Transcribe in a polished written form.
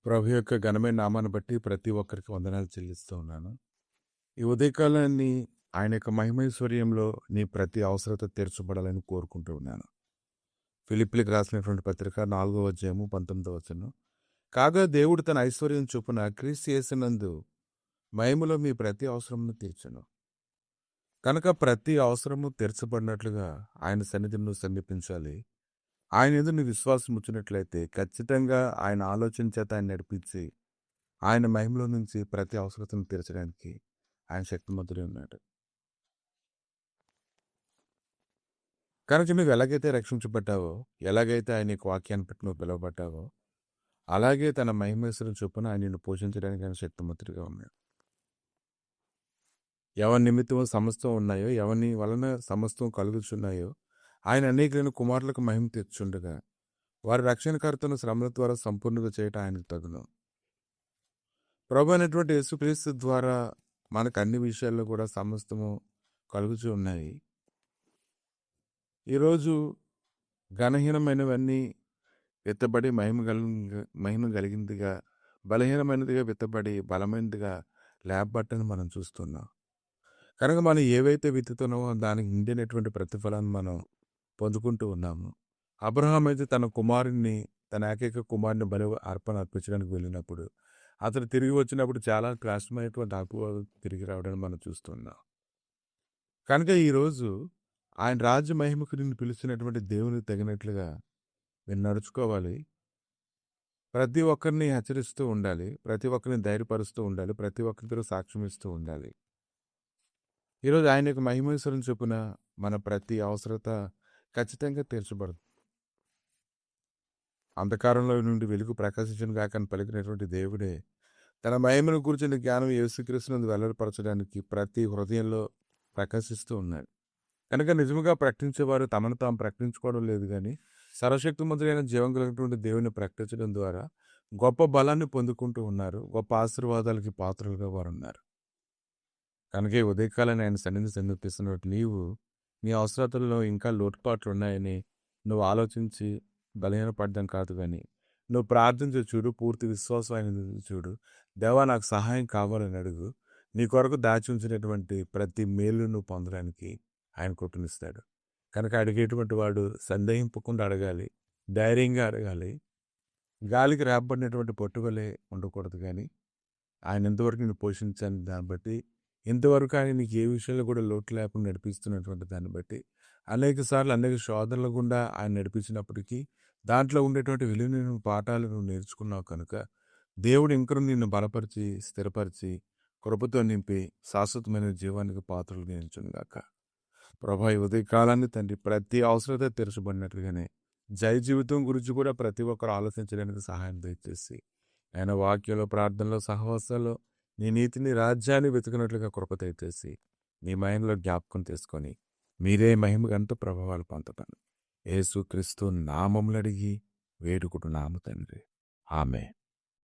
ప్రభు యొక్క ఘనమైన నామాన్ని బట్టి ప్రతి ఒక్కరికి వందనాలు చెల్లిస్తూ ఉన్నాను. ఈ ఉదయకాలాన్ని ఆయన యొక్క మహిమైశ్వర్యంలో నీ ప్రతి అవసరత తీర్చబడాలని కోరుకుంటూ ఉన్నాను. ఫిలిప్పీలకు రాసినటువంటి పత్రిక 4వ అధ్యాయము 19వ వచనం. కాగా దేవుడు తన ఐశ్వర్యం చొప్పున క్రీస్తు యేసునందు మహిమలో మీ ప్రతి అవసరమును తీర్చును. కనుక ప్రతి అవసరము తీర్చబడినట్లుగా ఆయన సన్నిధిని సమీపించాలి. ఆయన యందు నీ విశ్వాసం ఉంచినట్లయితే ఖచ్చితంగా ఆయన ఆలోచన చేత ఆయన నడిపించి ఆయన మహిమలో నుంచి ప్రతి అవసరతను తీర్చడానికి ఆయన శక్తిమంతుడే ఉన్నాడు. కనుక నువ్వు ఎలాగైతే రక్షించబడ్డావో, ఎలాగైతే ఆయన యొక్క వాక్యాన్ని బట్టి నువ్వు పిలువబడ్డావో, అలాగే తన మహిమేశ్వరం చొప్పున ఆయన నిన్ను పోషించడానికి ఆయన శక్తిమంతుడిగా ఉన్నాడు. ఎవరి నిమిత్తం సమస్తం ఉన్నాయో, ఎవరి వలన సమస్తం కలుగుచున్నాయో ఆయన అనేకులైన కుమారులకు మహిమ తెచ్చుండగా వారి రక్షణకర్తను శ్రమల ద్వారా సంపూర్ణంగా చేయటం ఆయనకు తగును. ప్రభు అయినటువంటి యేసుక్రీస్తు ద్వారా మనకు అన్ని విషయాల్లో కూడా సమస్తము కలుగుతూ ఉన్నాయి. ఈరోజు ఘనహీనమైనవన్నీ విత్తబడి మహిమ కలిగిందిగా, బలహీనమైనదిగా విత్తబడి బలమైనదిగా లేపబట్టని మనం చూస్తున్నాం. కనుక మనం ఏవైతే విత్తుతున్నామో దానికి నిండినటువంటి ప్రతిఫలాన్ని మనం పొందుకుంటూ ఉన్నాము. అబ్రహాం అయితే తన కుమారుణ్ణి, తన ఏకైక కుమారుని బలి అర్పణ అర్పించడానికి వెళ్ళినప్పుడు అతను తిరిగి వచ్చినప్పుడు చాలా కష్టమైనటువంటి అనుభవాలు తిరిగి రావడానికి మనం చూస్తున్నాం. కనుక ఈరోజు ఆయన రాజ్య మహిమకు నిన్ను పిలుస్తున్నటువంటి దేవునికి తగినట్లుగా మీరు నడుచుకోవాలి. ప్రతి ఒక్కరిని హెచ్చరిస్తూ ఉండాలి, ప్రతి ఒక్కరిని ధైర్యపరుస్తూ ఉండాలి, ప్రతి ఒక్కరితో సాక్ష్యం ఇస్తూ ఉండాలి. ఈరోజు ఆయన యొక్క మహిమేశ్వరం చొప్పున మన ప్రతి అవసరత ఖచ్చితంగా తీర్చబడదు. అంధకారంలో నుండి వెలుగు ప్రకాశించిన గాక పలికినటువంటి దేవుడే తన మహిమను కూర్చుని జ్ఞానం యేసుక్రీస్తునందు వెల్లడిపరచడానికి ప్రతి హృదయంలో ప్రకాశిస్తూ ఉన్నాడు. కనుక నిజముగా ప్రకటించేవారు తమను తాము ప్రకటించుకోవడం లేదు, కానీ సర్వశక్తిమంతుడైన జీవం కలిగినటువంటి దేవుని ప్రకటించడం ద్వారా గొప్ప బలాన్ని పొందుకుంటూ ఉన్నారు. గొప్ప ఆశీర్వాదాలకి పాత్రలుగా వారు ఉన్నారు. కనుక ఈ ఉదయకాలాన్ని ఆయన సన్నిధిని సమీపిస్తున్నట్టు నీవు నీ అవసరతల్లో ఇంకా లోటుపాట్లు ఉన్నాయని నువ్వు ఆలోచించి బలహీనపడ్డం కాదు, కానీ నువ్వు ప్రార్థించి చూడు, పూర్తి విశ్వాసం ఆయన చూడు. దేవా నాకు సహాయం కావాలని అడుగు. నీ కొరకు దాచి ఉంచినటువంటి ప్రతి మేలు నువ్వు పొందడానికి ఆయన కృపనిస్తాడు. కనుక అడిగేటువంటి వాడు సందేహింపకుండా అడగాలి, ధైర్యంగా అడగాలి. గాలికి రేపబడినటువంటి పట్టువలే ఉండకూడదు, కానీ ఆయన ఎంతవరకు నేను పోషించాను దాన్ని బట్టి, ఇంతవరకు ఆయన నీకు ఏ విషయంలో కూడా లోటు లేకుండా నడిపిస్తున్నటువంటి దాన్ని బట్టి అనేక సార్లు అనేక శోధనల గుండా ఆయన నడిపించినప్పటికీ దాంట్లో ఉండేటువంటి విలువైన పాఠాలు నువ్వు నేర్చుకున్నావు. కనుక దేవుడు ఇంకను నిన్ను బలపరిచి స్థిరపరిచి కృపతో నింపి శాశ్వతమైన జీవానికి పాత్రలు నేర్చునుగాక. ప్రభా ఈ ఉదయకాలాన్ని తండ్రి ప్రతి అవసరత తెరచబడినట్లుగానే జయ జీవితం గురించి కూడా ప్రతి ఒక్కరు ఆలోచించడానికి సహాయం దయచేసి ఆయన వాక్యంలో, ప్రార్థనలో, సహవాసాల్లో నీ నీతిని, రాజ్యాన్ని వెతుకున్నట్లుగా కృప దయచేసి నీ మహిమలో జ్ఞాపకం తీసుకొని మీరే మహిమగంతో ప్రభావాలు పొందుతాను. యేసుక్రీస్తు నామములు అడిగి వేడుకుంటున్నాము తండ్రి. ఆమేన్.